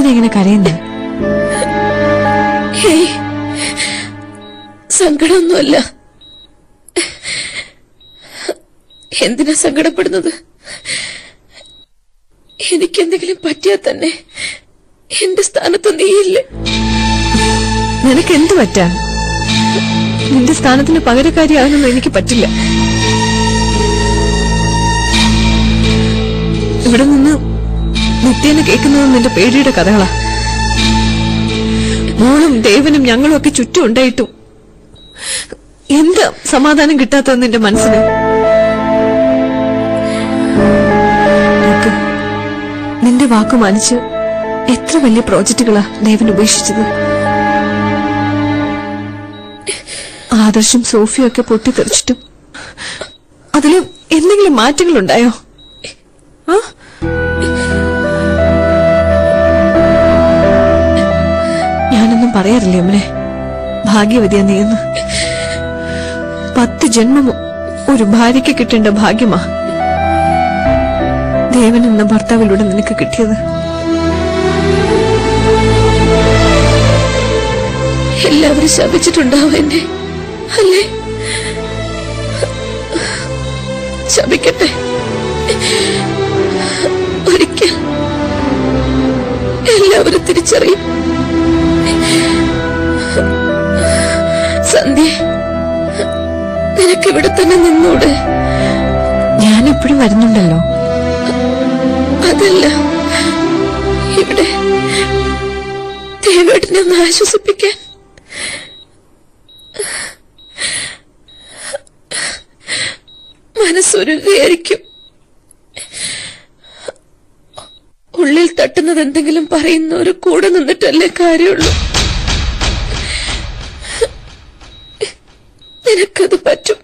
എന്തിനാ ഇങ്ങനെ കരയുന്നേ? സങ്കടമൊന്നുമല്ല. എന്തിനാ സങ്കടപ്പെടുന്നത്? എനിക്കെന്തെങ്കിലും പറ്റിയാൽ തന്നെ എന്റെ സ്ഥാനത്ത് നീയില്ലേ. നിനക്ക് എന്ത് പറ്റാൻ? നിന്റെ സ്ഥാനത്തിന് പകരക്കാരിയാകാനൊന്നും എനിക്ക് പറ്റില്ല. ഇവിടെ നിന്ന് നിത്യേന കേൾക്കുന്നത് നിന്റെ പേടിയുടെ കഥകളാ. മോളും ദേവനും ഞങ്ങളും ഒക്കെ ചുറ്റും ഉണ്ടായിട്ടും എന്ത് സമാധാനം കിട്ടാത്തത് നിന്റെ മനസ്സിന്? നിന്റെ വാക്കു മാനിച്ച് എത്ര വലിയ പ്രോജക്റ്റുകളാ ദേവൻ ഉപേക്ഷിച്ചത്. ആദർശം സോഫിയും ഒക്കെ പൊട്ടിത്തെറിച്ചിട്ടും അതില് എന്തെങ്കിലും മാറ്റങ്ങൾ ഉണ്ടായോ? ഞാനൊന്നും പറയാറില്ലേ അമ്മനെ, ഭാഗ്യവതിയാ നീയെന്ന്. 10 ജന്മമോ ഒരു ഭാര്യയ്ക്ക് കിട്ടേണ്ട ഭാഗ്യമാ ദേവൻ എന്ന ഭർത്താവിലൂടെ നിനക്ക് കിട്ടിയത്. എല്ലാവരും ശപിച്ചിട്ടുണ്ടാവും എന്നെ, അല്ലേ? ശപിക്കട്ടെ. ഒരിക്കൽ എല്ലാവരും തിരിച്ചറിയും. സന്ധ്യ, നിനക്കിവിടെ തന്നെ നിന്നൂടെ? ഞാനെപ്പോഴും വരുന്നുണ്ടല്ലോ. അതല്ല, ഇവിടെ ദേവേട്ടനെ ഒന്ന് ആശ്വസിപ്പിക്കാൻ. മനസ്സൊരുകയായിരിക്കും. ഉള്ളിൽ തട്ടുന്നത് എന്തെങ്കിലും പറയുന്നവര് കൂടെ നിന്നിട്ടല്ലേ കാര്യമുള്ളൂ. നിനക്കത് പറ്റും.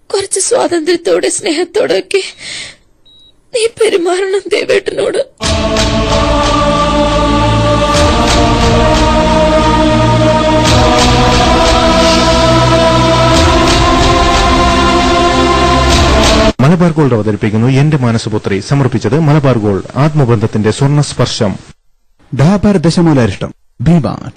കുറച്ച് സ്വാതന്ത്ര്യത്തോടെ സ്നേഹത്തോടെ ഒക്കെ നീ പെരുമാറണം ദേവേട്ടനോട്. മലബാർ ഗോൾഡ് അവതരിപ്പിക്കുന്നു എന്റെ മാനസപുത്രി. സമർപ്പിച്ചത് മലബാർ ഗോൾഡ്, ആത്മബന്ധത്തിന്റെ സ്വർണ്ണ സ്പർശം. ഡാബർ ദശമൂലാരിഷ്ടം ഭീമ